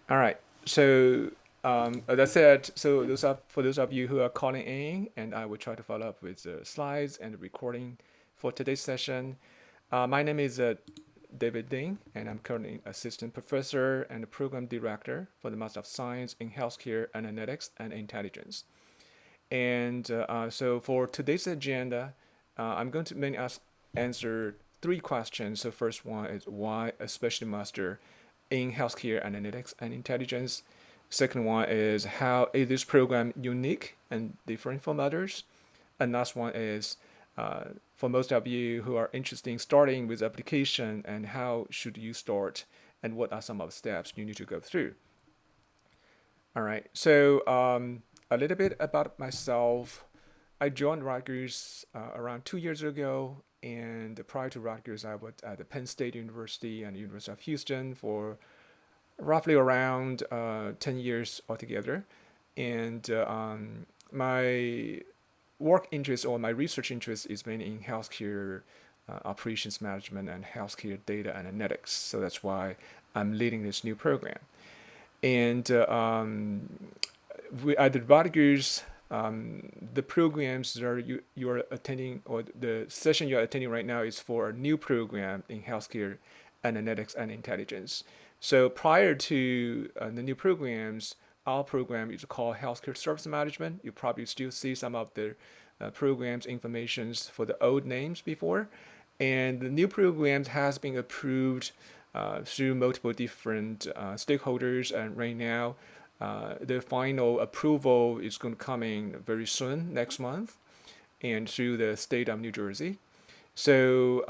All right. So, as I said, so for those of you who are calling in, and I will try to follow up with the slides and the recording for today's session. My name is David Ding, and I'm currently assistant professor and program director for the Master of Science in Healthcare Analytics and Intelligence. And so for today's agenda, I'm going to mainly answer three questions. So first one is why a specialty master in healthcare analytics and intelligence. Second one is how is this program unique and different from others? And last one is for most of you who are interested in starting with application and how should you start and what are some of the steps you need to go through. All right. So a little bit about myself. I joined Rutgers around 2 years ago, and prior to Rutgers, I was at the Penn State University and University of Houston for roughly around 10 years altogether. And my work interest or my research interest is mainly in healthcare operations management and healthcare data analytics. So that's why I'm leading this new program. And at the Rutgers, the programs that you're attending or the session you're attending right now is for a new program in healthcare analytics and intelligence. So prior to the new programs, our program is called healthcare service management. You probably still see some of the programs informations for the old names before, and the new programs has been approved through multiple different stakeholders, and right now the final approval is going to come in very soon, next month, and through the state of New Jersey. So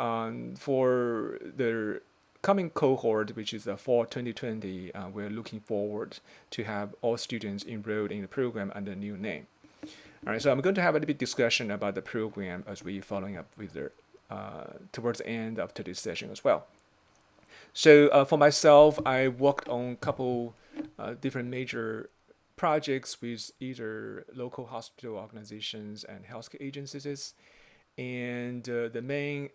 for the coming cohort, which is the fall 2020, we're looking forward to have all students enrolled in the program under the new name. All right, so I'm going to have a little bit discussion about the program as we following up with the towards the end of today's session as well. So for myself, I worked on a couple different major projects with either local hospital organizations and healthcare agencies. And the main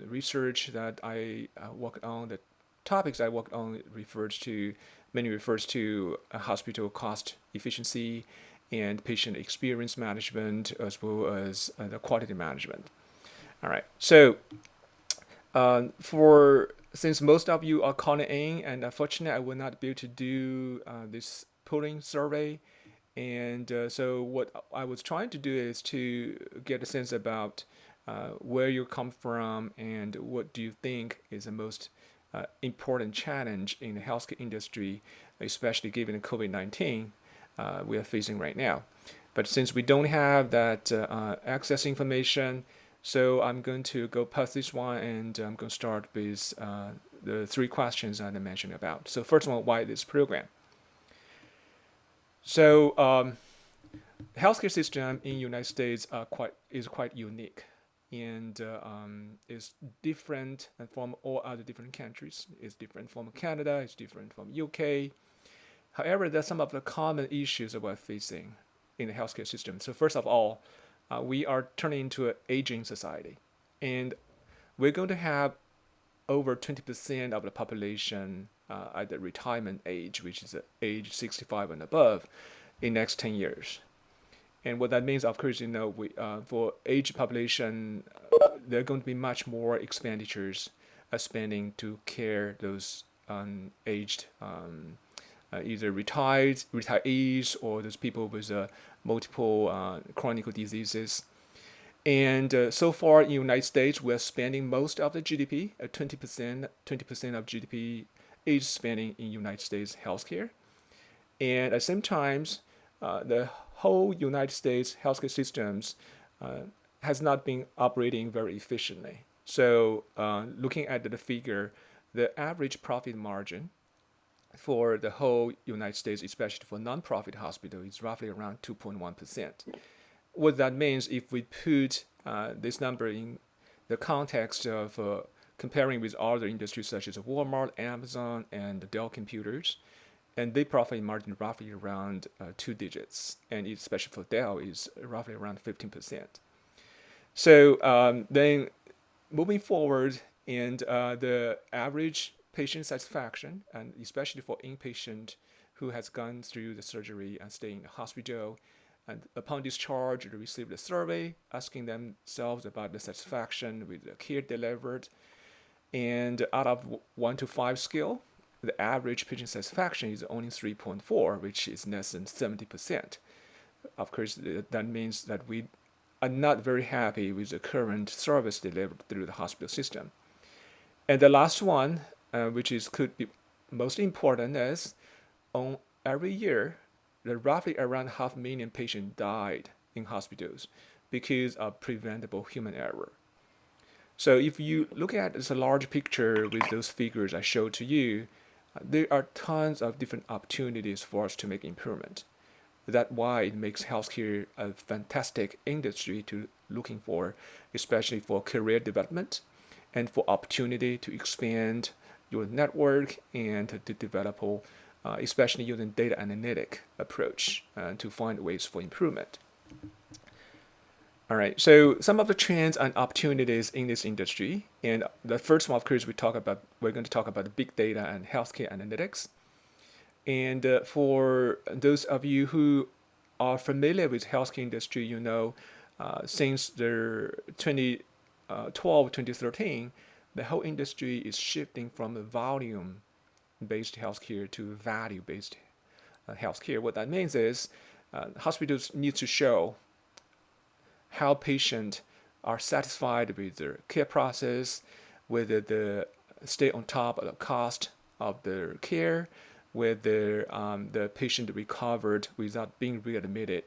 research that I worked on, the topics I worked on mainly refers to hospital cost efficiency and patient experience management as well as the quality management. All right. So for since most of you are calling in, and unfortunately, I will not be able to do this polling survey. And so, what I was trying to do is to get a sense about where you come from and what do you think is the most important challenge in the healthcare industry, especially given the COVID-19 we are facing right now. But since we don't have that access information, so I'm going to go past this one and I'm going to start with the three questions I mentioned about. So first one, why this program? So healthcare system in United States is quite unique and is different from all other different countries. It's different from Canada. It's different from UK. However, there's some of the common issues that we're facing in the healthcare system. So first of all, we are turning into an aging society, and we're going to have over 20% of the population at the retirement age, which is age 65 and above, in the next 10 years. And what that means, of course, for aged population, there are going to be much more expenditures spending to care those aged either retirees or those people with multiple chronic diseases. And so far in the United States, we're spending most of the GDP, 20% of GDP is spending in United States healthcare. And at the same time, the whole United States healthcare systems has not been operating very efficiently. So looking at the figure, the average profit margin for the whole United States, especially for nonprofit hospital, is roughly around 2.1%. What that means, if we put this number in the context of comparing with other industries such as Walmart, Amazon, and Dell Computers, and their profit margin roughly around 2 digits, and especially for Dell is roughly around 15%. So then moving forward, and the average patient satisfaction, and especially for inpatient who has gone through the surgery and stay in the hospital. And upon discharge, they receive a survey asking themselves about the satisfaction with the care delivered. And out of 1 to 5 scale, the average patient satisfaction is only 3.4, which is less than 70%. Of course, that means that we are not very happy with the current service delivered through the hospital system. And the last one, could be most important, is on every year, roughly around 500,000 patients died in hospitals because of preventable human error. So if you look at this large picture with those figures I showed to you, there are tons of different opportunities for us to make improvement. That's why it makes healthcare a fantastic industry to looking for, especially for career development and for opportunity to expand your network and to develop, especially using data analytic approach to find ways for improvement. All right, so some of the trends and opportunities in this industry, and the first one, of course, we're going to talk about the big data and healthcare analytics. And for those of you who are familiar with healthcare industry, since the 2012, 2013, the whole industry is shifting from a volume-based healthcare to value-based healthcare. What that means is hospitals need to show how patients are satisfied with their care process, whether they stay on top of the cost of their care, whether the patient recovered without being readmitted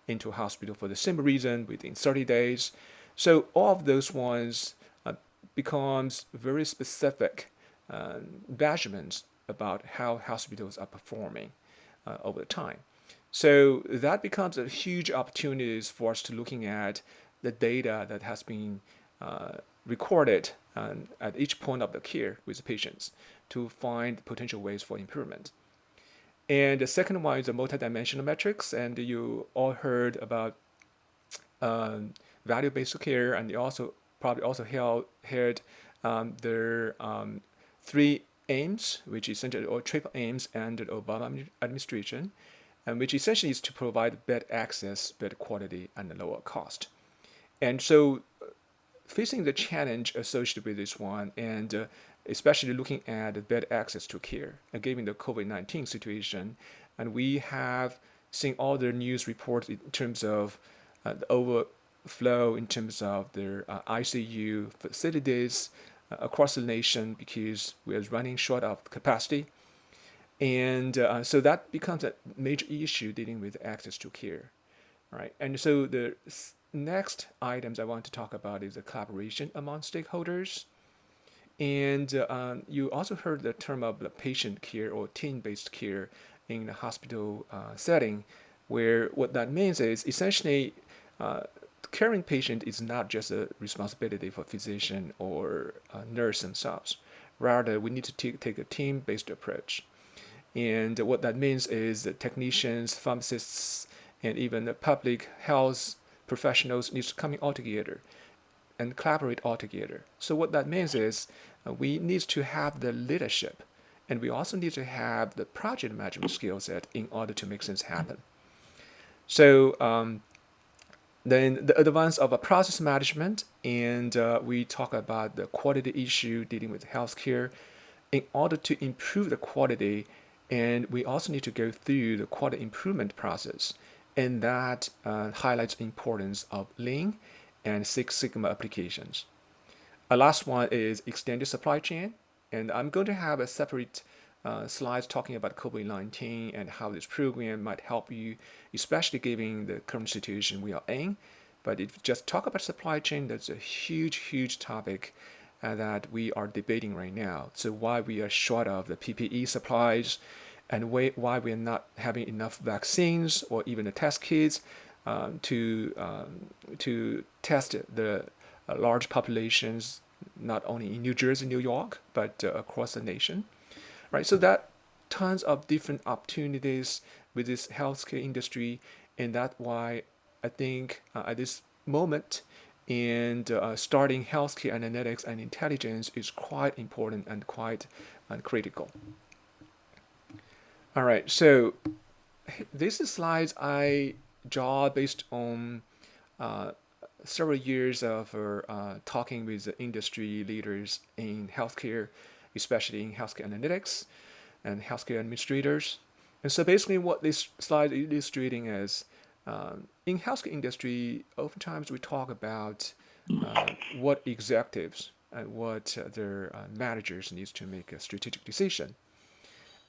into a hospital for the same reason within 30 days. So all of those ones becomes very specific measurements about how hospitals are performing over time. So that becomes a huge opportunity for us to looking at the data that has been recorded at each point of the care with the patients to find potential ways for improvement. And the second one is the multidimensional metrics, and you all heard about value-based care, and you also probably also heard their three aims, which essentially or triple aims under the Obama administration, and which essentially is to provide better access, better quality, and lower cost. And so facing the challenge associated with this one, and especially looking at better access to care, given the COVID-19 situation, and we have seen all the news reports in terms of the overflow in terms of their ICU facilities across the nation because we are running short of capacity. And so that becomes a major issue dealing with access to care. All right. And so the next items I want to talk about is the collaboration among stakeholders. And you also heard the term of the patient care or team-based care in the hospital setting, where what that means is essentially caring patient is not just a responsibility for physician or nurse themselves. Rather, we need to take a team-based approach. And what that means is that technicians, pharmacists, and even the public health professionals need to come in all together and collaborate all together. So what that means is we need to have the leadership, and we also need to have the project management skill set in order to make things happen. So then the advance of a process management, and we talk about the quality issue dealing with healthcare. In order to improve the quality, and we also need to go through the quality improvement process, and that highlights the importance of Lean and Six Sigma applications. A last one is extended supply chain, and I'm going to have a separate slides talking about COVID-19 and how this program might help you, especially given the current situation we are in. But if you just talk about supply chain, that's a huge, huge topic that we are debating right now. So why we are short of the PPE supplies, and why we are not having enough vaccines or even the test kits to test the large populations, not only in New Jersey, New York, but across the nation, right? So that tons of different opportunities with this healthcare industry, and that's why I think at this moment And starting healthcare analytics and intelligence is quite important and quite critical. All right, so these slides I draw based on uh, several years of talking with the industry leaders in healthcare, especially in healthcare analytics and healthcare administrators. And so basically what this slide is illustrating is in healthcare industry, oftentimes we talk about what executives and what their managers needs to make a strategic decision,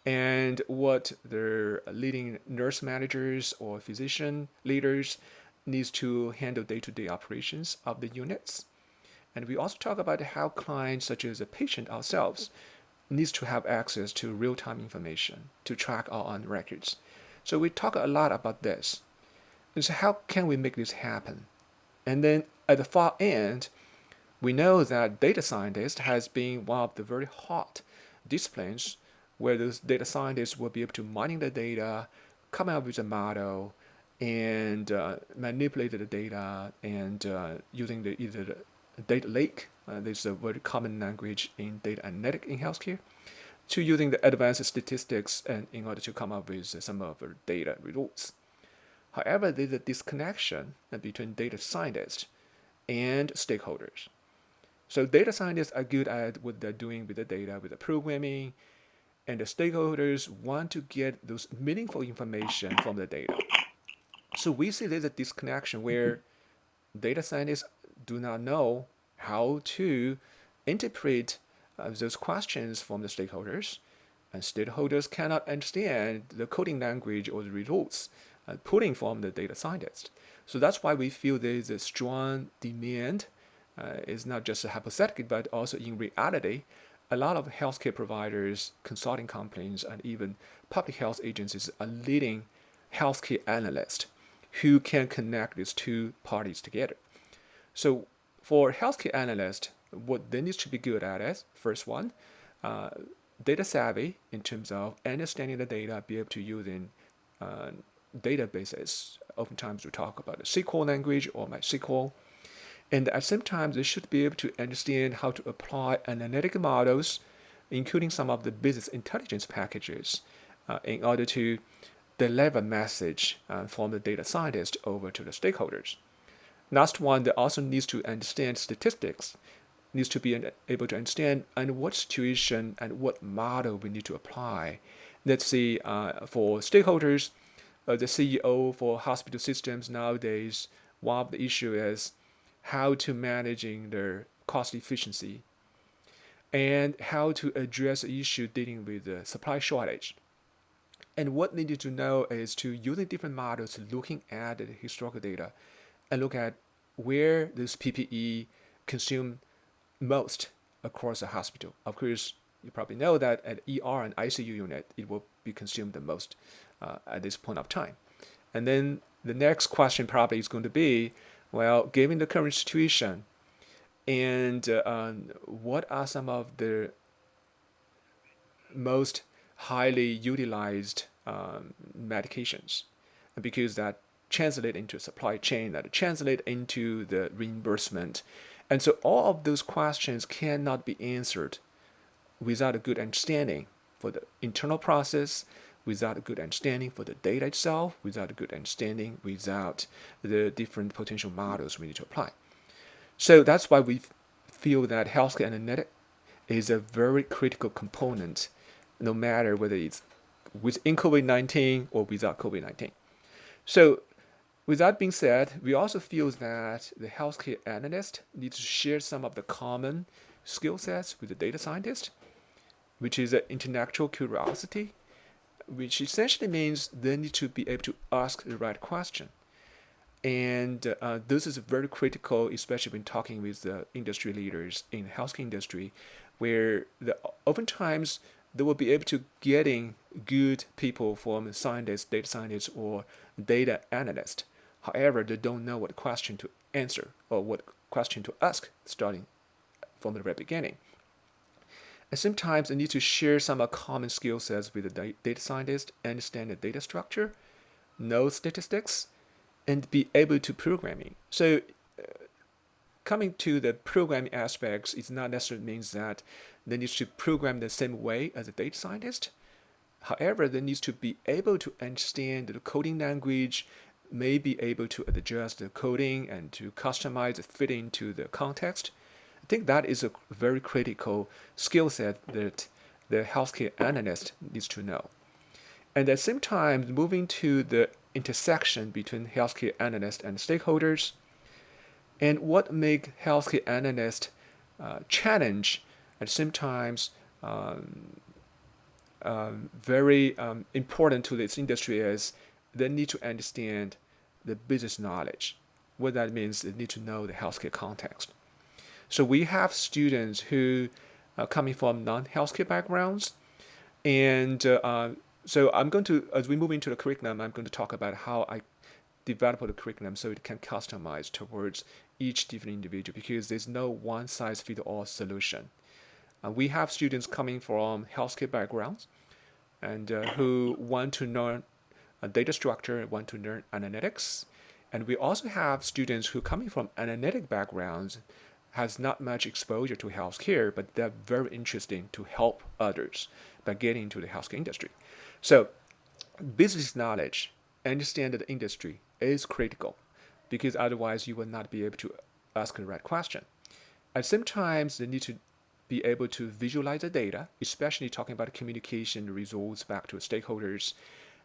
and what their leading nurse managers or physician leaders needs to handle day-to-day operations of the units. And we also talk about how clients, such as a patient ourselves, needs to have access to real-time information to track our own records. So we talk a lot about this. And so how can we make this happen? And then at the far end, we know that data scientist has been one of the very hot disciplines where those data scientists will be able to mining the data, come up with a model, and manipulate the data, and using either the data lake, this is a very common language in data analytics in healthcare, to using the advanced statistics and in order to come up with some of the data results. However, there's a disconnection between data scientists and stakeholders. So data scientists are good at what they're doing with the data, with the programming, and the stakeholders want to get those meaningful information from the data. So we see there's a disconnection where data scientists do not know how to interpret those questions from the stakeholders, and stakeholders cannot understand the coding language or the results putting from the data scientist. So that's why we feel there is a strong demand. It's not just a hypothetical, but also in reality, a lot of healthcare providers, consulting companies, and even public health agencies are leading healthcare analysts who can connect these two parties together. So for healthcare analysts, what they need to be good at is, first one, uh, data savvy in terms of understanding the data, be able to use in uh, databases. Oftentimes we talk about the SQL language or MySQL. And at the same time, they should be able to understand how to apply analytic models, including some of the business intelligence packages, in order to deliver message from the data scientist over to the stakeholders. Last one, they also needs to understand statistics, needs to be able to understand and what situation and what model we need to apply. Let's say for stakeholders, the CEO for hospital systems nowadays, one of the issue is how to managing their cost efficiency and how to address the issue dealing with the supply shortage. And what they need to know is to using different models, looking at the historical data, and look at where this PPE consume most across the hospital. Of course, you probably know that at ER and ICU unit, it will be consumed the most at this point of time. And then the next question probably is going to be, well, given the current situation, and what are some of the most highly utilized medications? Because that translate into supply chain, that translate into the reimbursement. And so all of those questions cannot be answered without a good understanding for the internal process, without a good understanding for the data itself, without a good understanding, without the different potential models we need to apply. So that's why we feel that healthcare analytics is a very critical component, no matter whether it's within COVID-19 or without COVID-19. So with that being said, we also feel that the healthcare analyst needs to share some of the common skill sets with the data scientist, which is an intellectual curiosity, which essentially means they need to be able to ask the right question. And this is very critical, especially when talking with the industry leaders in the healthcare industry, where oftentimes they will be able to getting good people from scientists, data scientists, or data analyst. However, they don't know what question to answer or what question to ask starting from the very beginning. And sometimes they need to share some common skill sets with the data scientist, understand the data structure, know statistics, and be able to programming. So coming to the programming aspects, it not necessarily means that they need to program the same way as a data scientist. However, they need to be able to understand the coding language, may be able to adjust the coding and to customize it fit into the context. I think that is a very critical skill set that the healthcare analyst needs to know. And at the same time, moving to the intersection between healthcare analyst and stakeholders, and what make healthcare analyst challenge at the same time very important to this industry is they need to understand the business knowledge. What that means, they need to know the healthcare context. So we have students who are coming from non-healthcare backgrounds, and so I'm going to, as we move into the curriculum, I'm going to talk about how I develop the curriculum so it can customize towards each different individual, because there's no one-size-fits-all solution. We have students coming from healthcare backgrounds and who want to learn data structure, want to learn analytics. And we also have students who coming from analytic backgrounds, has not much exposure to healthcare, but they're very interesting to help others by getting into the healthcare industry. So business knowledge, understand the industry is critical, because otherwise you will not be able to ask the right question. At the same time, they need to be able to visualize the data, especially talking about communication results back to stakeholders.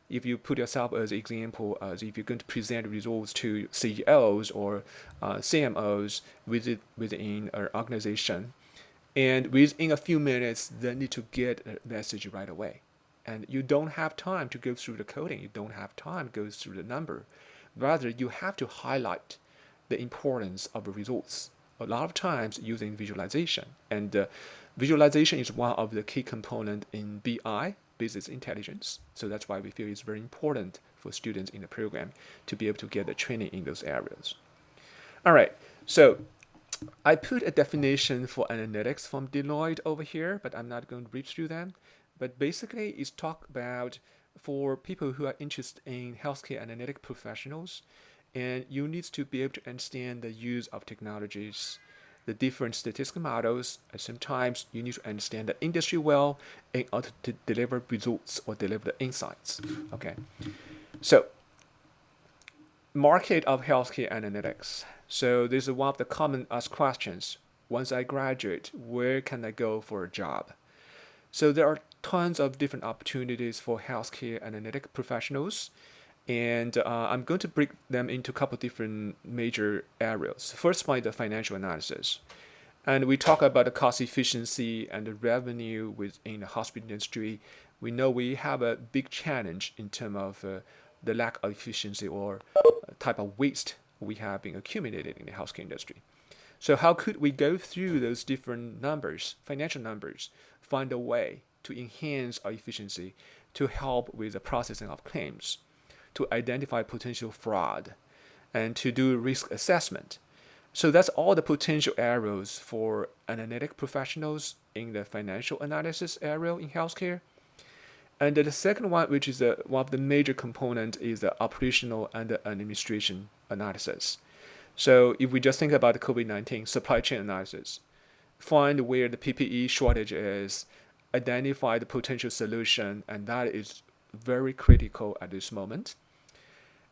If you put yourself as an example, as if you're going to present results to CEOs or CMOs within an organization, and within a few minutes, they need to get a message right away. And you don't have time to go through the coding. You don't have time to go through the number. Rather, you have to highlight the importance of the results. A lot of times using visualization. And visualization is one of the key components in BI, business intelligence. So that's why we feel it's very important for students in the program to be able to get the training in those areas. All right, so I put a definition for analytics from Deloitte over here, but I'm not going to read through them. But basically, it's talk about for people who are interested in healthcare analytic professionals, and you need to be able to understand the use of technologies, the different statistical models, and sometimes you need to understand the industry well in order to deliver results or deliver the insights. Okay, so market of healthcare analytics. So this is one of the common asked questions. Once I graduate, where can I go for a job? So there are tons of different opportunities for healthcare analytic professionals. And I'm going to break them into a couple of different major areas. First one is the financial analysis. And we talk about the cost efficiency and the revenue within the hospital industry. We know we have a big challenge in terms of the lack of efficiency or type of waste we have been accumulated in the healthcare industry. So how could we go through those different numbers, financial numbers, find a way to enhance our efficiency to help with the processing of claims, to identify potential fraud, and to do risk assessment. So that's all the potential areas for analytic professionals in the financial analysis area in healthcare. And the second one, which is one of the major components, is the operational and the administration analysis. So if we just think about the COVID-19 supply chain analysis, find where the PPE shortage is, identify the potential solution, and that is very critical at this moment.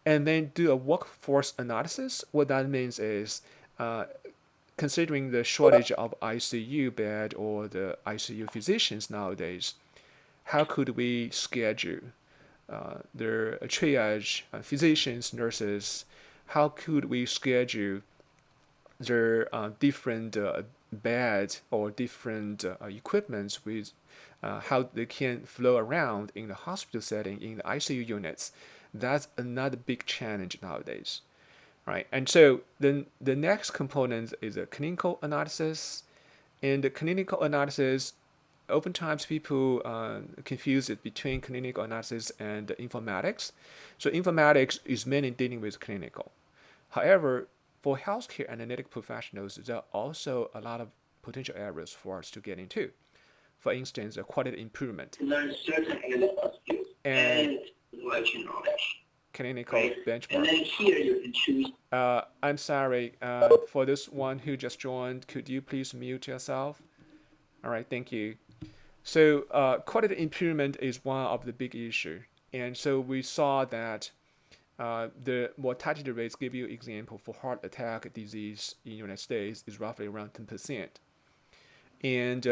And then do a workforce analysis. What that means is considering the shortage of ICU bed or the ICU physicians nowadays, how could we schedule their triage physicians, nurses? How could we schedule their different beds or different equipments with how they can flow around in the hospital setting, in the ICU units? That's another big challenge nowadays, right? And so then the next component is a clinical analysis. In the clinical analysis, oftentimes people confuse it between clinical analysis and informatics. So informatics is mainly dealing with clinical. However, for healthcare analytic professionals, there are also a lot of potential areas for us to get into. For instance, quality improvement. To learn certain analytical skills and knowledge. clinical right? And benchmark. then here you can choose. I'm sorry, for this one who just joined, could you please mute yourself? All right, thank you. So quality improvement is one of the big issue, and so we saw that the mortality rates, give you example for heart attack disease in the United States is roughly around 10%. And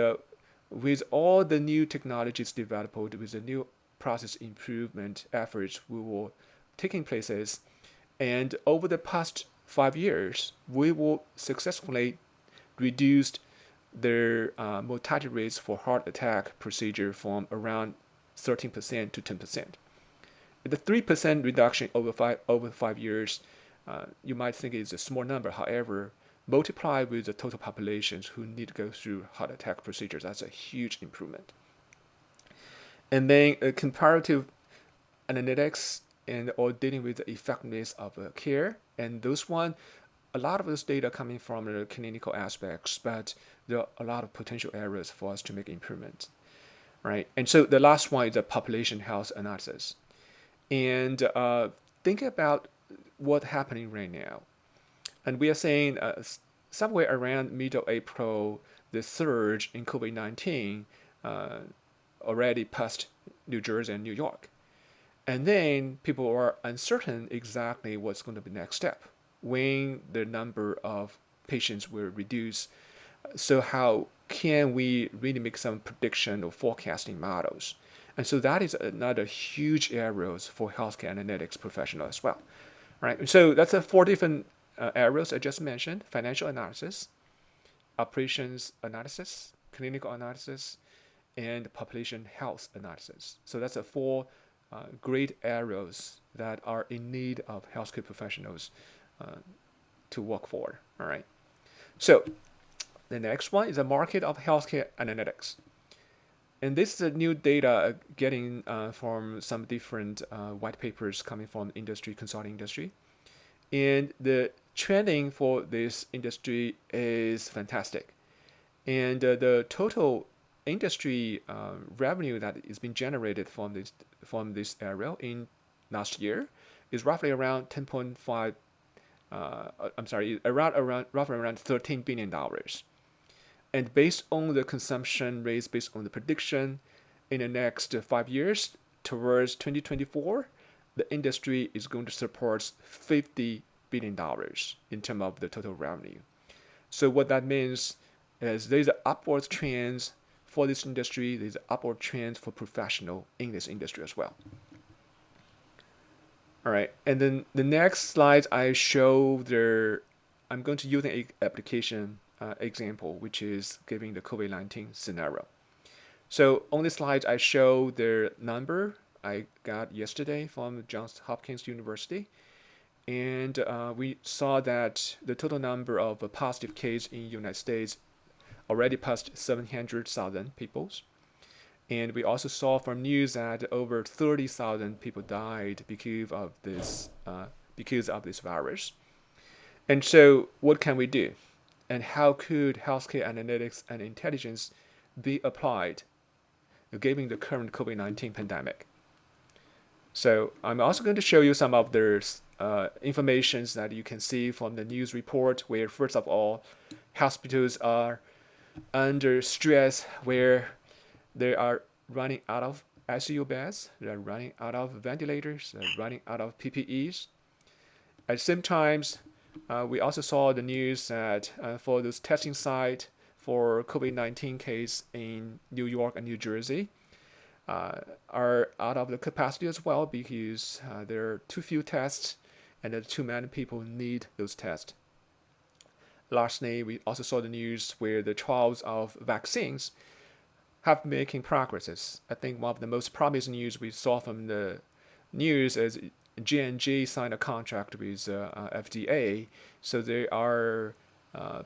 with all the new technologies developed, with the new process improvement efforts we were taking places, and over the past 5 years, we will successfully reduced their mortality rates for heart attack procedure from around 13% to 10%. The 3% reduction over 5 years, you might think is a small number. However, multiplied with the total populations who need to go through heart attack procedures, that's a huge improvement. And then comparative analytics and or dealing with the effectiveness of care, and those one, a lot of those data coming from the clinical aspects, but there are a lot of potential areas for us to make improvement, right? And so the last one is the population health analysis. And think about what's happening right now. And we are saying somewhere around middle April, the surge in COVID-19 already passed New Jersey and New York. And then people are uncertain exactly what's going to be the next step when the number of patients will reduce. So how can we really make some prediction or forecasting models? And so that is another huge areas for healthcare analytics professional as well, right? So that's four different areas I just mentioned: financial analysis, operations analysis, clinical analysis, and population health analysis. So that's four great areas that are in need of healthcare professionals to work for. All right. So the next one is the market of healthcare analytics. And this is a new data getting from some different white papers coming from industry, consulting industry. And the trending for this industry is fantastic. And the total industry revenue that is being generated from this area in last year is roughly around 10.5. I'm sorry, roughly around $13 billion. And based on the consumption rates, based on the prediction, in the next 5 years, towards 2024, the industry is going to support $50 billion in terms of the total revenue. So what that means is there's an upward trend for this industry. There's an upward trend for professional in this industry as well. All right, and then the next slide I show there, I'm going to use an application example, which is giving the COVID-19 scenario. So on this slide, I show the number I got yesterday from Johns Hopkins University. And we saw that the total number of positive cases in the United States already passed 700,000 people. And we also saw from news that over 30,000 people died because of this virus. And so what can we do? And how could healthcare analytics and intelligence be applied given the current COVID-19 pandemic? So I'm also going to show you some of the information that you can see from the news report, where first of all, hospitals are under stress, where they are running out of ICU beds, they're running out of ventilators, they're running out of PPEs. At the same time, we also saw the news that for those testing sites for COVID-19 case in New York and New Jersey are out of the capacity as well, because there are too few tests and too many people need those tests. Lastly, we also saw the news where the trials of vaccines have been making progresses. I think one of the most promising news we saw from the news is J&J signed a contract with FDA, so they are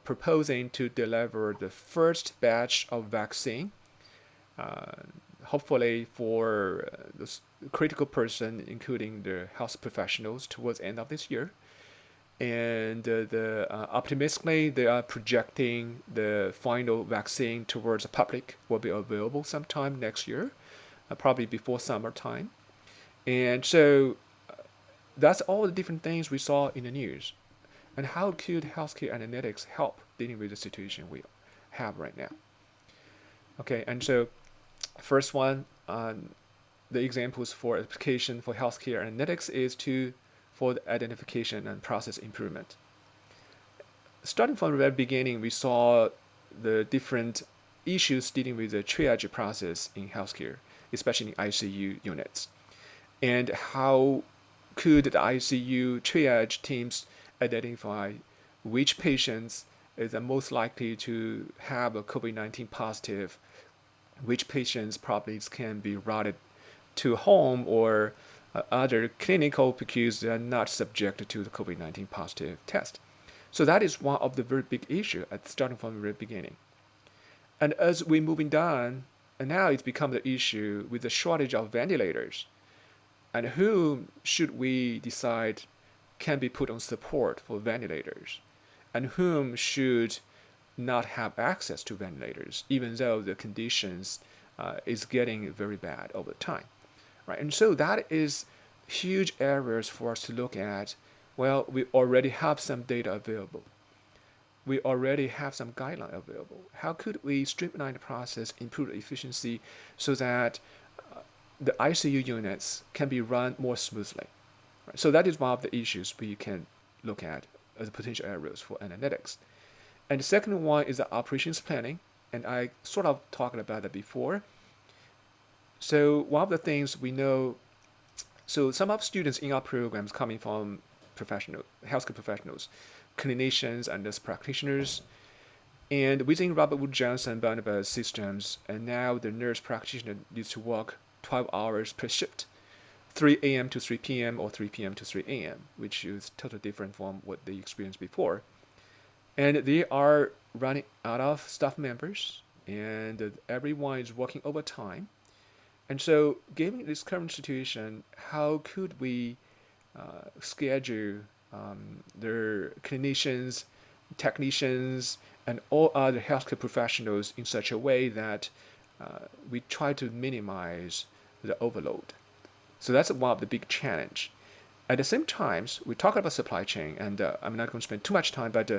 proposing to deliver the first batch of vaccine, hopefully for the critical person, including the health professionals, towards the end of this year. And optimistically, they are projecting the final vaccine towards the public will be available sometime next year, probably before summertime. And so that's all the different things we saw in the news. And how could healthcare analytics help dealing with the situation we have right now? Okay, and so first one, the examples for application for healthcare analytics is for the identification and process improvement. Starting from the very beginning, we saw the different issues dealing with the triage process in healthcare, especially in ICU units, and how could the ICU triage teams identify which patients is the most likely to have a COVID-19 positive, which patients probably can be routed to home or other clinical because they are not subjected to the COVID-19 positive test. So that is one of the very big issue at starting from the very beginning. And as we're moving down, and now it's become the issue with the shortage of ventilators. And whom should we decide can be put on support for ventilators? And whom should not have access to ventilators, even though the conditions is getting very bad over time, right? And so that is huge areas for us to look at. Well, we already have some data available. We already have some guideline available. How could we streamline the process, improve the efficiency so that the ICU units can be run more smoothly? Right? So that is one of the issues we can look at as potential areas for analytics. And the second one is the operations planning, and I sort of talked about that before. So one of the things we know, so some of students in our programs coming from healthcare professionals, clinicians and nurse practitioners, and within Robert Wood Johnson Barnabas systems, and now the nurse practitioner needs to work 12 hours per shift, 3 a.m. to 3 p.m. or 3 p.m. to 3 a.m., which is totally different from what they experienced before. And they are running out of staff members, and everyone is working overtime. And so, given this current situation, how could we schedule their clinicians, technicians, and all other healthcare professionals in such a way that we try to minimize the overload? So that's one of the big challenge. At the same time, we talk about supply chain, and I'm not going to spend too much time, but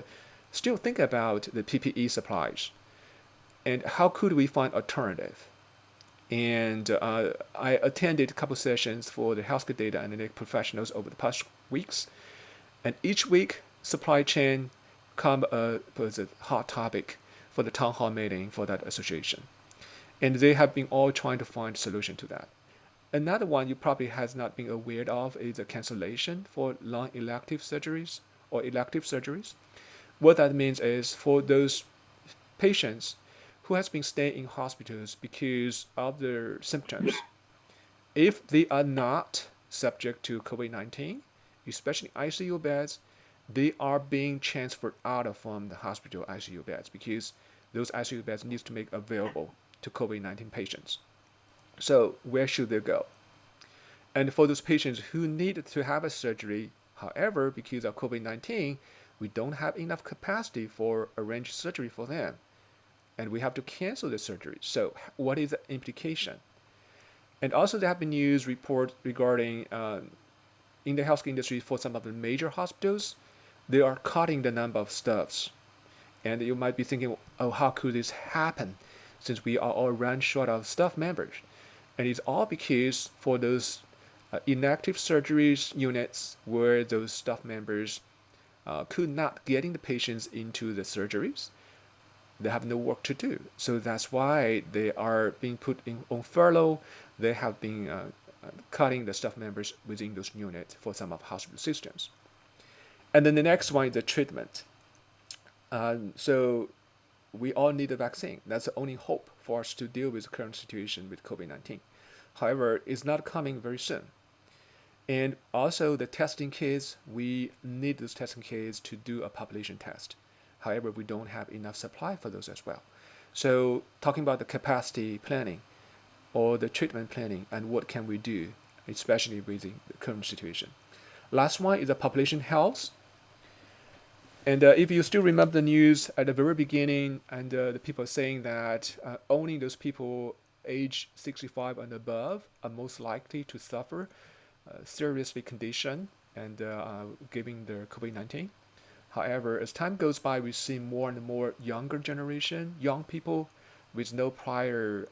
still think about the PPE supplies and how could we find alternative. And I attended a couple sessions for the healthcare data analytic professionals over the past weeks, and each week supply chain was a hot topic for the town hall meeting for that association, and they have been all trying to find a solution to that. Another one you probably has not been aware of is a cancellation for non-elective surgeries or elective surgeries. What that means is for those patients who has been staying in hospitals because of their symptoms, if they are not subject to COVID-19, especially ICU beds, they are being transferred out from the hospital ICU beds because those ICU beds need to make available to COVID-19 patients. So where should they go? And for those patients who need to have a surgery, however, because of COVID-19, we don't have enough capacity for arranged surgery for them, and we have to cancel the surgery. So what is the implication? And also there have been news reports regarding in the healthcare industry for some of the major hospitals, they are cutting the number of staffs. And you might be thinking, oh, how could this happen since we are all run short of staff members? And it's all because for those inactive surgeries units where those staff members could not getting the patients into the surgeries, they have no work to do. So that's why they are being put on furlough. They have been cutting the staff members within those units for some of hospital systems. And then the next one is the treatment. So we all need a vaccine. That's the only hope for us to deal with the current situation with COVID-19. However, it's not coming very soon. And also the testing kits, we need those testing kits to do a population test. However, we don't have enough supply for those as well. So talking about the capacity planning or the treatment planning and what can we do, especially with the current situation. Last one is the population health. And if you still remember the news at the very beginning, and the people saying that only those people age 65 and above are most likely to suffer seriously condition and given the COVID-19. However, as time goes by, we see more and more younger generation, young people with no prior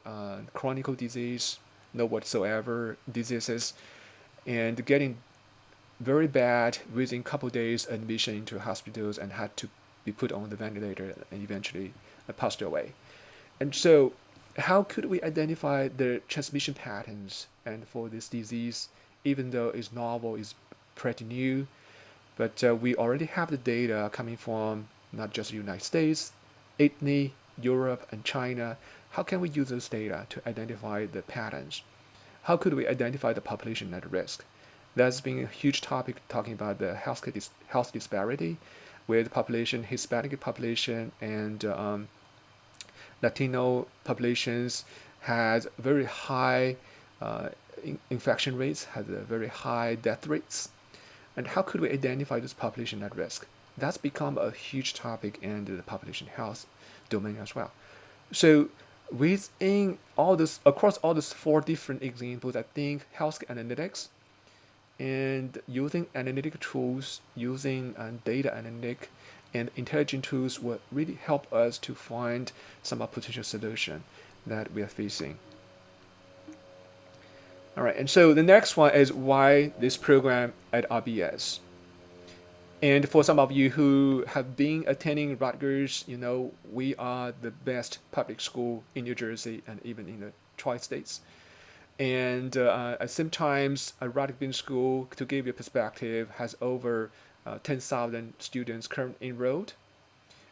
chronic disease, no whatsoever diseases, and getting very bad within a couple days admission into hospitals and had to be put on the ventilator and eventually passed away. And so how could we identify the transmission patterns and for this disease, even though it's novel, it's pretty new, but we already have the data coming from not just the United States, Italy, Europe, and China. How can we use those data to identify the patterns? How could we identify the population at risk? That's been a huge topic talking about the health disparity with population, Hispanic population, and Latino populations has very high infection rates, has a very high death rates. And how could we identify this population at risk? That's become a huge topic in the population health domain as well. So within all this, across all these four different examples, I think health analytics and using analytic tools, using data analytic and intelligent tools will really help us to find some potential solution that we are facing. All right, and so the next one is why this program at RBS. And for some of you who have been attending Rutgers, you know we are the best public school in New Jersey and even in the Tri-States. And sometimes a Rutgers Business School, to give you a perspective, has over 10,000 students currently enrolled.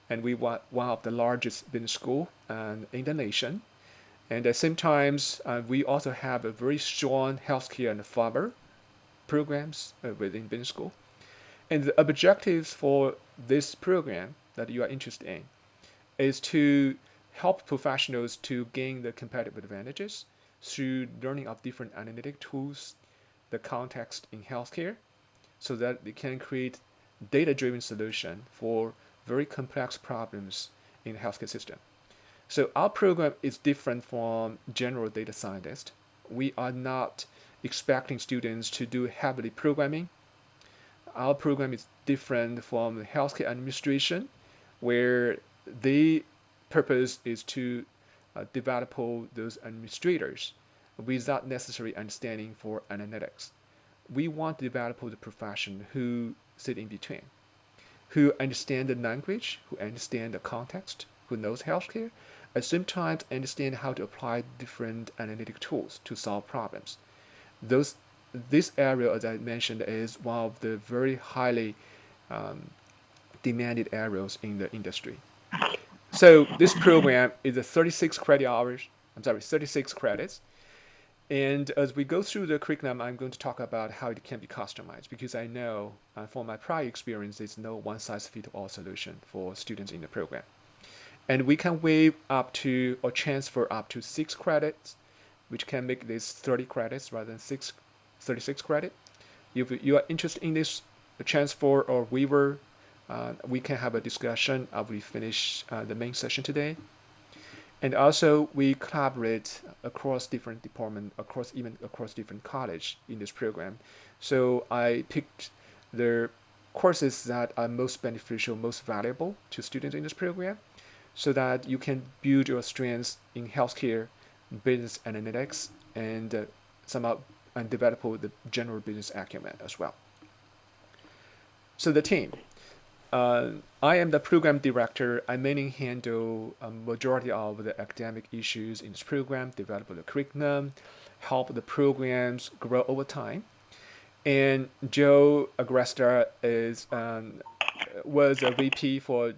And we are one of the largest business school in the nation. And at the same time, we also have a very strong healthcare and pharma programs within business school. And the objectives for this program that you are interested in is to help professionals to gain the competitive advantages through learning of different analytic tools, the context in healthcare, so that they can create data-driven solution for very complex problems in the healthcare system. So our program is different from general data scientist. We are not expecting students to do heavily programming. Our program is different from healthcare administration, where the purpose is to develop those administrators without necessary understanding for analytics. We want to develop the profession who sit in between, who understand the language, who understand the context, who knows healthcare, at the same time understand how to apply different analytic tools to solve problems. This area, as I mentioned, is one of the very highly demanded areas in the industry. So this program is a 36 credits. And as we go through the curriculum, I'm going to talk about how it can be customized, because I know from my prior experience, there's no one-size-fits-all solution for students in the program. And we can waive up to or transfer up to 6 credits, which can make this 30 credits rather than 36 credit. If you are interested in this transfer or waiver, we can have a discussion after we finish the main session today. And also, we collaborate across different departments, across different college in this program. So I picked the courses that are most beneficial, most valuable to students in this program, so that you can build your strengths in healthcare, business analytics, and somehow and develop the general business acumen as well. So the team. I am the program director. I mainly handle a majority of the academic issues in this program, develop the curriculum, help the programs grow over time. And Joe Agresta was a VP for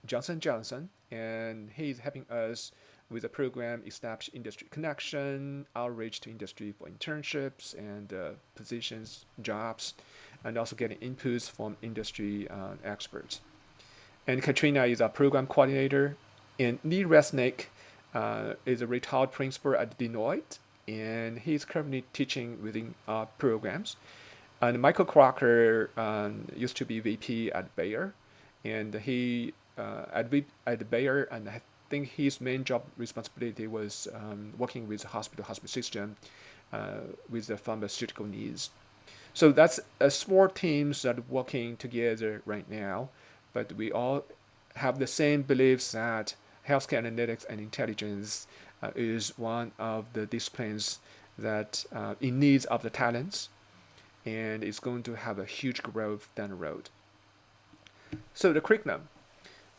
Johnson & Johnson, and he's helping us with the program establish industry connection, outreach to industry for internships and positions, jobs, and also getting inputs from industry experts. And Katrina is a program coordinator, and Lee Resnick is a retired principal at Deloitte, and he's currently teaching within our programs. And Michael Crocker used to be VP at Bayer, and he at Bayer, and I think his main job responsibility was working with the hospital system with the pharmaceutical needs. So that's small teams that are working together right now, but we all have the same beliefs that healthcare analytics and intelligence is one of the disciplines that in needs of the talents, and it's going to have a huge growth down the road. So the curriculum.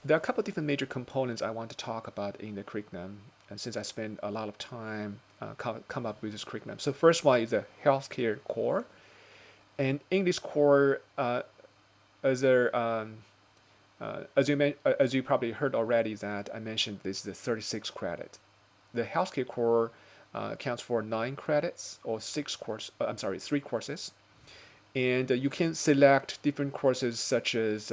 There are a couple of different major components I want to talk about in the curriculum, and since I spent a lot of time come up with this curriculum. So first one is the healthcare core, and in this core, as a as you probably heard already that I mentioned this is the 36 credit. The healthcare core accounts for 9 credits or 3 courses, and you can select different courses such as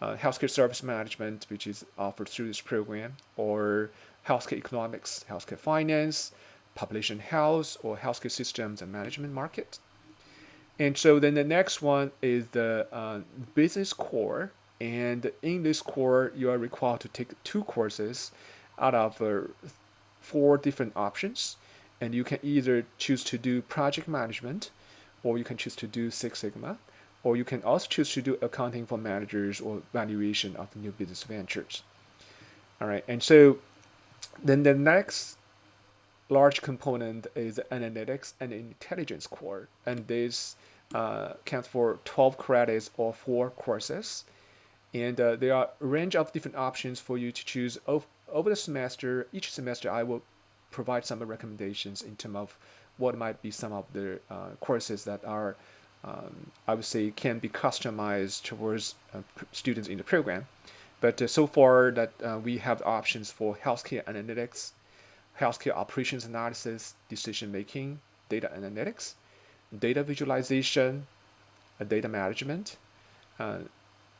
healthcare service management, which is offered through this program, or healthcare economics, healthcare finance, population health, or healthcare systems and management market. And so then the next one is the business core. And in this core, you are required to take 2 courses out of 4 different options. And you can either choose to do project management, or you can choose to do Six Sigma, or you can also choose to do accounting for managers or valuation of new business ventures. All right, and so then the next large component is analytics and intelligence core, and this counts for 12 credits or 4 courses. And there are a range of different options for you to choose over the semester. Each semester, I will provide some recommendations in terms of what might be some of the courses that are, I would say, can be customized towards students in the program. But so far that we have options for healthcare analytics, healthcare operations analysis, decision making, data analytics, data visualization, data management,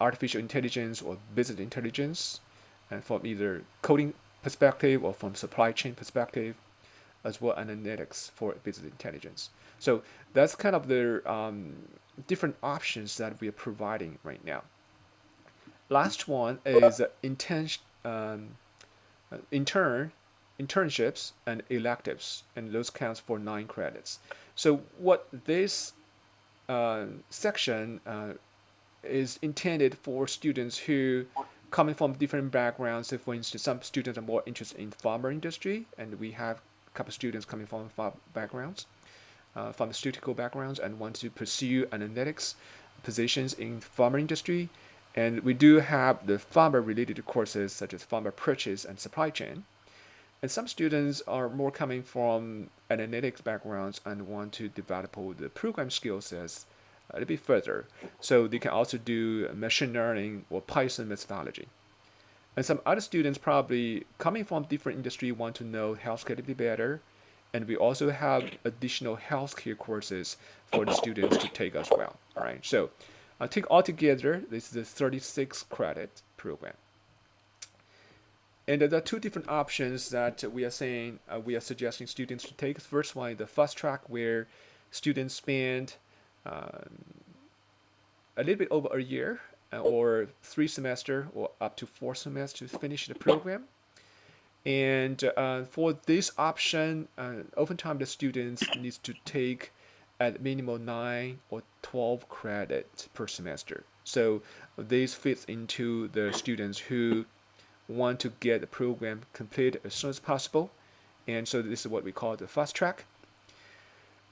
artificial intelligence or business intelligence, and from either coding perspective or from supply chain perspective, as well analytics for business intelligence. So that's kind of the different options that we are providing right now. Last one is internships and electives, and those counts for 9 credits. So what this section is intended for students who coming from different backgrounds. So for instance, some students are more interested in pharma industry, and we have a couple of students coming from backgrounds, pharmaceutical backgrounds, and want to pursue analytics positions in pharma industry. And we do have the pharma-related courses such as pharma purchase and supply chain. And some students are more coming from analytics backgrounds and want to develop the program skill sets a little bit further. So they can also do machine learning or Python methodology. And some other students probably coming from different industry want to know healthcare a little bit better. And we also have additional healthcare courses for the students to take as well. All right. So I think altogether, this is a 36 credit program. And there are 2 different options that we are saying we are suggesting students to take. First one is the fast track, where students spend a little bit over a year or 3 semesters or up to 4 semesters to finish the program. And for this option, oftentimes the students need to take at minimum 9 or 12 credits per semester. So this fits into the students who want to get the program completed as soon as possible. And so this is what we call the fast track.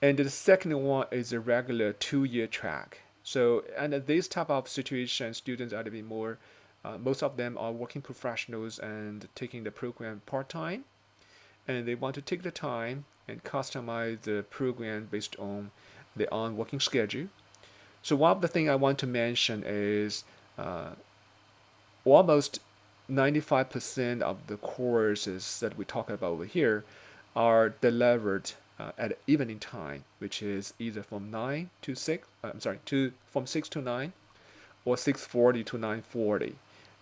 And the second one is a regular 2-year track. So, and this type of situation, students are a bit more, most of them are working professionals and taking the program part-time. And they want to take the time and customize the program based on their own working schedule. So one of the things I want to mention is almost 95% of the courses that we talk about over here are delivered at evening time, which is either from 9 to 6. From 6 to 9, or 6:40 to 9:40.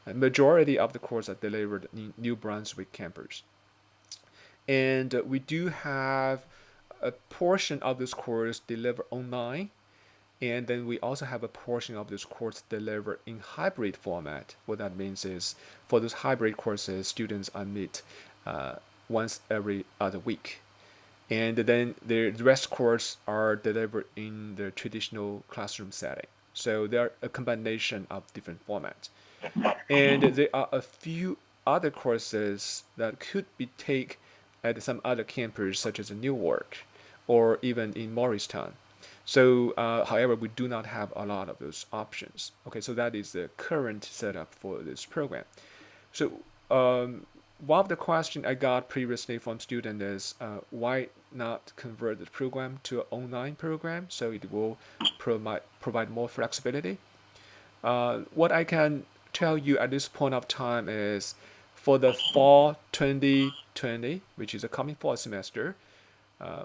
A majority of the courses are delivered in New Brunswick campus, and we do have a portion of this course delivered online, and then we also have a portion of this course delivered in hybrid format. What that means is, for those hybrid courses, students are meet once every other week. and then the rest courses are delivered in the traditional classroom setting. So they're a combination of different formats. And there are a few other courses that could be taken at some other campus, such as Newark or even in Morristown. So, however, we do not have a lot of those options. Okay, so that is the current setup for this program. So, one of the questions I got previously from students is why not convert the program to an online program so it will provide more flexibility? What I can tell you at this point of time is for the fall 2020, which is the coming fall semester,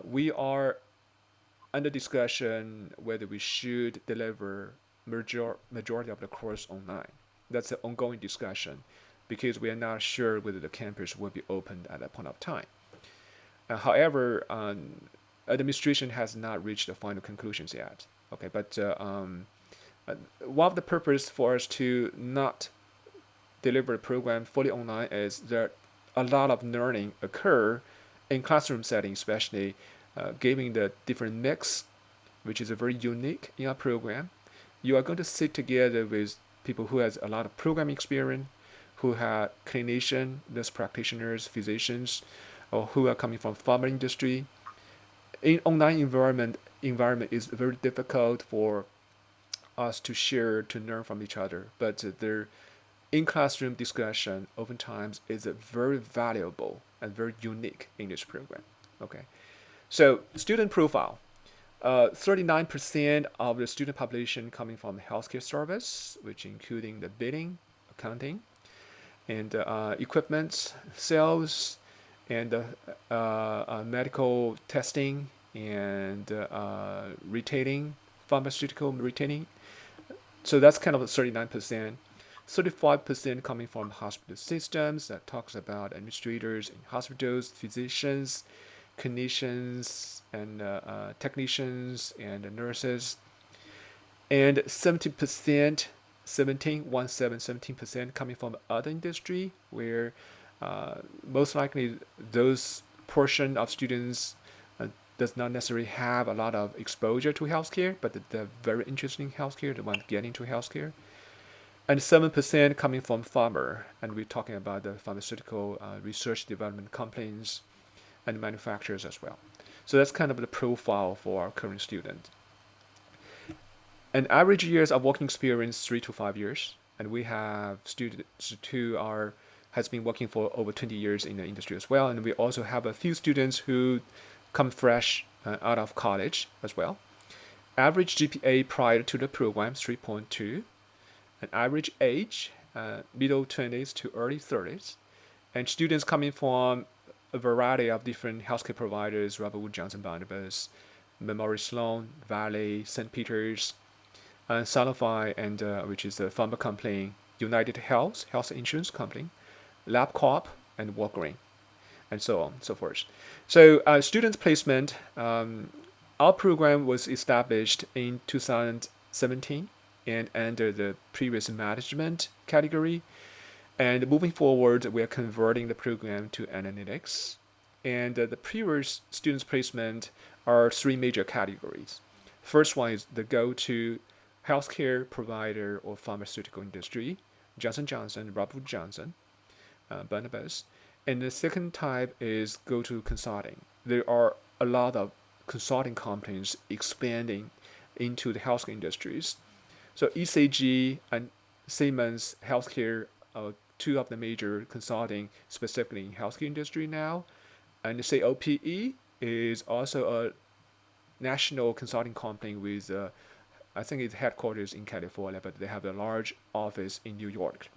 we are under discussion whether we should deliver majority of the course online. That's an ongoing discussion because we are not sure whether the campus will be opened at that point of time. However, administration has not reached the final conclusions yet. Okay, but one of the purpose for us to not deliver the program fully online is that a lot of learning occur in classroom setting, especially giving the different mix, which is very unique in our program. You are going to sit together with people who has a lot of program experience, who have clinician, nurse practitioners, physicians, or who are coming from pharma industry. In online environment is very difficult for us to share, to learn from each other. But their in-classroom discussion oftentimes is very valuable and very unique in this program. Okay, so student profile. 39% of the student population coming from healthcare service, which including the billing, accounting, and equipment, sales, and medical testing, and retailing, pharmaceutical retailing. So that's kind of 39%. 35% coming from hospital systems that talks about administrators in hospitals, physicians, clinicians, and technicians, and nurses. And 70%, 17% coming from other industry where most likely those portion of students does not necessarily have a lot of exposure to healthcare, but they're very interested in healthcare, they want to get into healthcare. And 7% coming from pharma, and we're talking about the pharmaceutical research development companies and manufacturers as well. So that's kind of the profile for our current student. An average years of working experience 3 to 5 years, and we have students who has been working for over 20 years in the industry as well, and we also have a few students who come fresh out of college as well. Average GPA prior to the program 3.2, an average age middle 20s to early 30s, and students coming from a variety of different healthcare providers: Robert Wood Johnson Barnabas, Memorial Sloan, Valley, St. Peter's, Sanofi, and which is a pharma company, United Health insurance company, LabCorp, and Walgreens, and so on and so forth. So student placement, our program was established in 2017 and under the previous management category. And moving forward, we are converting the program to analytics. And the previous students placement are three major categories. First one is the go-to healthcare provider or pharmaceutical industry, Johnson Johnson, Robert Johnson, Barnabas. And the second type is go-to consulting. There are a lot of consulting companies expanding into the healthcare industries. So ECG and Siemens Healthcare are two of the major consulting specifically in healthcare industry now. And the COPE is also a national consulting company with, I think it's headquarters in California, but they have a large office in New York.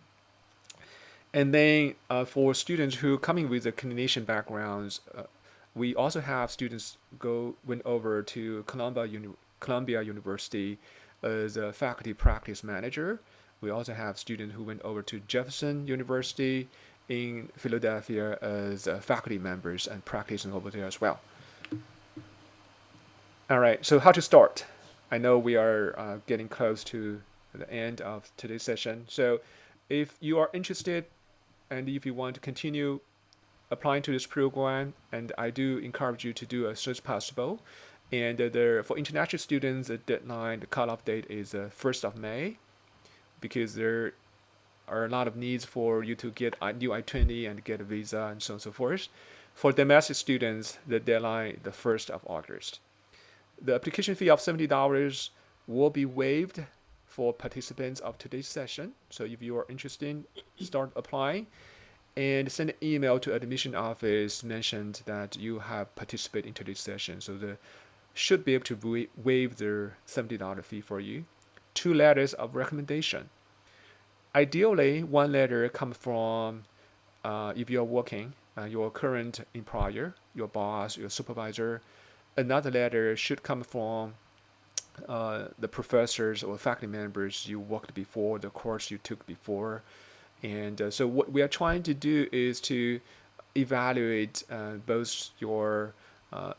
And then for students who are coming with a clinician backgrounds, we also have students went over to Columbia University as a faculty practice manager. We also have students who went over to Jefferson University in Philadelphia as faculty members and practicing over there as well. All right, so how to start? I know we are getting close to the end of today's session. So if you are interested and if you want to continue applying to this program, and I do encourage you to do as soon as possible. And for international students, the deadline, the cutoff date is 1st of May, because there are a lot of needs for you to get a new I-20 and get a visa and so on and so forth. For domestic students, the deadline the 1st of August. The application fee of $70 will be waived for participants of today's session. So if you are interested, start applying and send an email to admission office mentioned that you have participated in today's session. So they should be able to waive the $70 fee for you. 2 letters of recommendation. Ideally, 1 letter comes from, if you're working, your current employer, your boss, your supervisor. Another letter should come from the professors or faculty members you worked before, the course you took before. And so what we are trying to do is to evaluate both your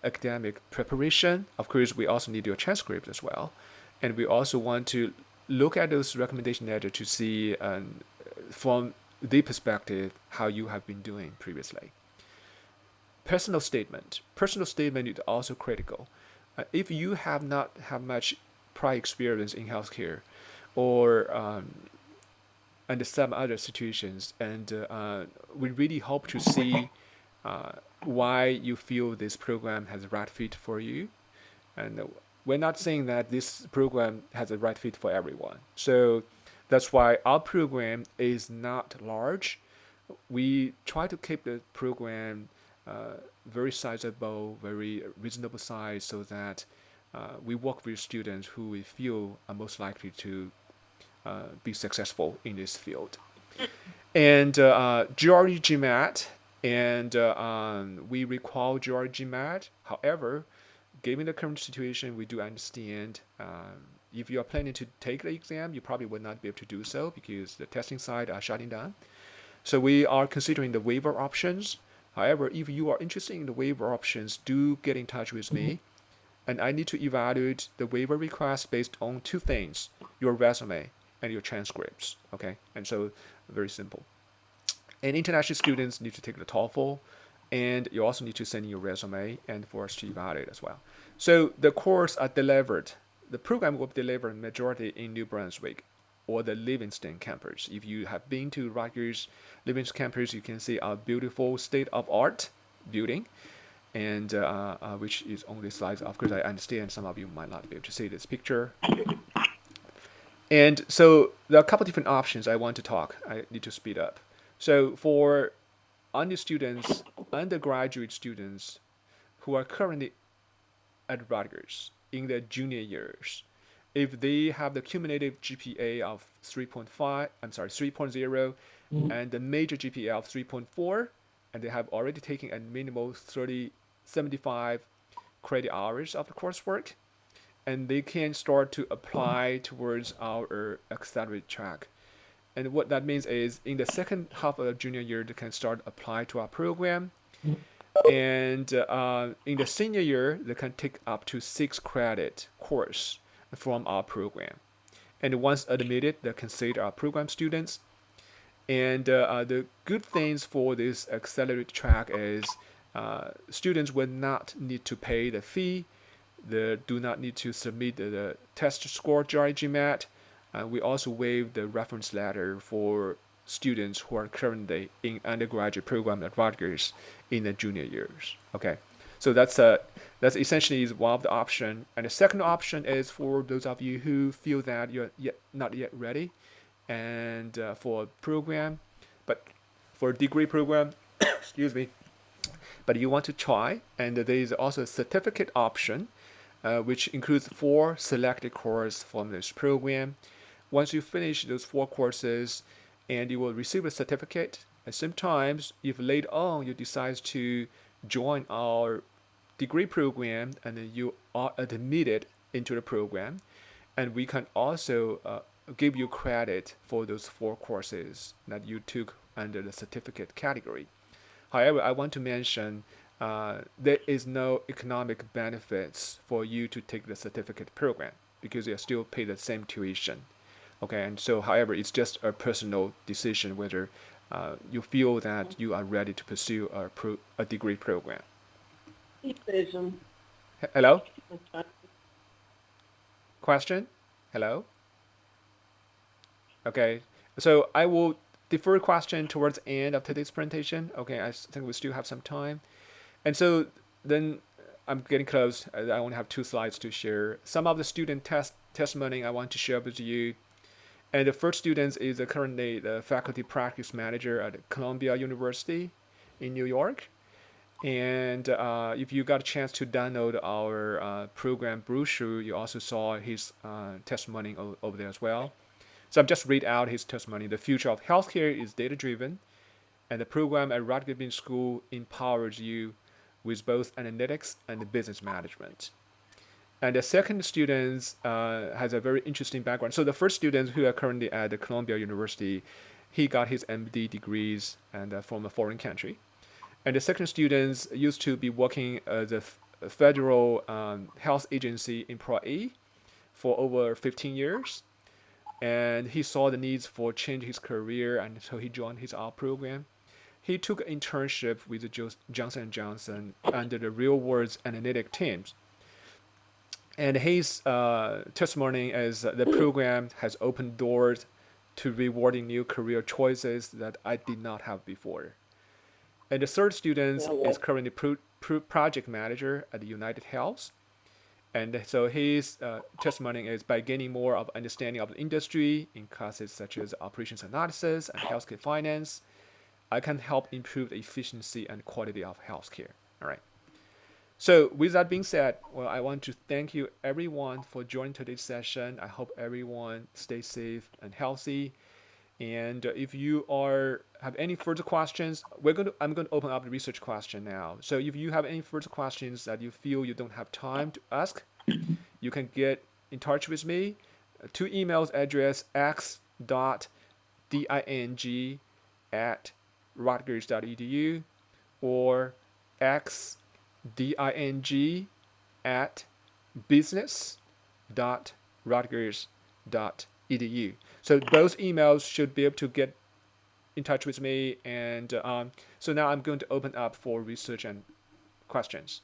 academic preparation. Of course, we also need your transcript as well. And we also want to look at those recommendation letters to see from the perspective how you have been doing previously. Personal statement. Personal statement is also critical. If you have not have much prior experience in healthcare, or under some other situations, and we really hope to see why you feel this program has the right fit for you. And we're not saying that this program has a right fit for everyone. So that's why our program is not large. We try to keep the program very sizable, very reasonable size, so that we work with students who we feel are most likely to be successful in this field. And GRE GMAT, and we recall GRE GMAT. However, given the current situation, we do understand if you are planning to take the exam, you probably would not be able to do so because the testing site are shutting down. So we are considering the waiver options. However, if you are interested in the waiver options, do get in touch with me. And I need to evaluate the waiver request based on 2 things: your resume and your transcripts. Okay, and so very simple. And international students need to take the TOEFL, and you also need to send in your resume and for us to evaluate as well. So the course are delivered. The program will be delivered majority in New Brunswick or the Livingston campus. If you have been to Rutgers Livingston campus, you can see our beautiful state-of-art building, and which is on this slide. Of course, I understand some of you might not be able to see this picture. And so there are a couple different options I want to talk. I need to speed up. So for undergraduate students who are currently at Rutgers in their junior years, if they have the cumulative GPA of 3.0, and the major GPA of 3.4, and they have already taken a minimal 75 credit hours of the coursework, and they can start to apply towards our accelerated track. And what that means is in the second half of the junior year, they can start apply to our program. And in the senior year, they can take up to 6 credit course from our program. And once admitted, they consider our program students. And the good things for this accelerated track is students will not need to pay the fee. They do not need to submit the test score GRE GMAT. We also waive the reference letter for students who are currently in undergraduate program at Rutgers in the junior years. Okay, so that's essentially one of the option. And the second option is for those of you who feel that you're not yet ready, and for a program, but for a degree program, excuse me, but you want to try. And there is also a certificate option, which includes 4 selected courses from this program. Once you finish those 4 courses, and you will receive a certificate. And sometimes, if later on you decide to join our degree program, and then you are admitted into the program, and we can also give you credit for those 4 courses that you took under the certificate category. However, I want to mention there is no economic benefits for you to take the certificate program because you still pay the same tuition. Okay, and so however, it's just a personal decision whether you feel that you are ready to pursue a degree program. Hello? Question? Hello? Okay. So I will defer question towards the end of today's presentation. Okay, I think we still have some time. And so then I'm getting close. I only have 2 slides to share. Some of the student testimony I want to share with you. And the first student is currently the faculty practice manager at Columbia University in New York. And if you got a chance to download our program brochure, you also saw his testimony over there as well. So I'm just read out his testimony. The future of healthcare is data-driven, and the program at Rutgers Business School empowers you with both analytics and business management. And the second student has a very interesting background. So the first student who are currently at the Columbia University, he got his MD degrees and from a foreign country. And the second student used to be working as a federal health agency employee for over 15 years. And he saw the needs for change his career, and so he joined his art program. He took an internship with the Johnson & Johnson under the real world analytic teams. And his testimony is the program has opened doors to rewarding new career choices that I did not have before. And the third student is currently project manager at United Health. And so his testimony is by gaining more of understanding of the industry in classes such as operations analysis and healthcare finance, I can help improve the efficiency and quality of healthcare. All right. So with that being said, well, I want to thank you everyone for joining today's session. I hope everyone stays safe and healthy. And if you have any further questions, I'm going to open up the research question now. So if you have any further questions that you feel you don't have time to ask, you can get in touch with me. 2 emails address x.ding@rutgers.edu or xding@business.rutgers.edu. So both emails should be able to get in touch with me. And so now I'm going to open up for research and questions.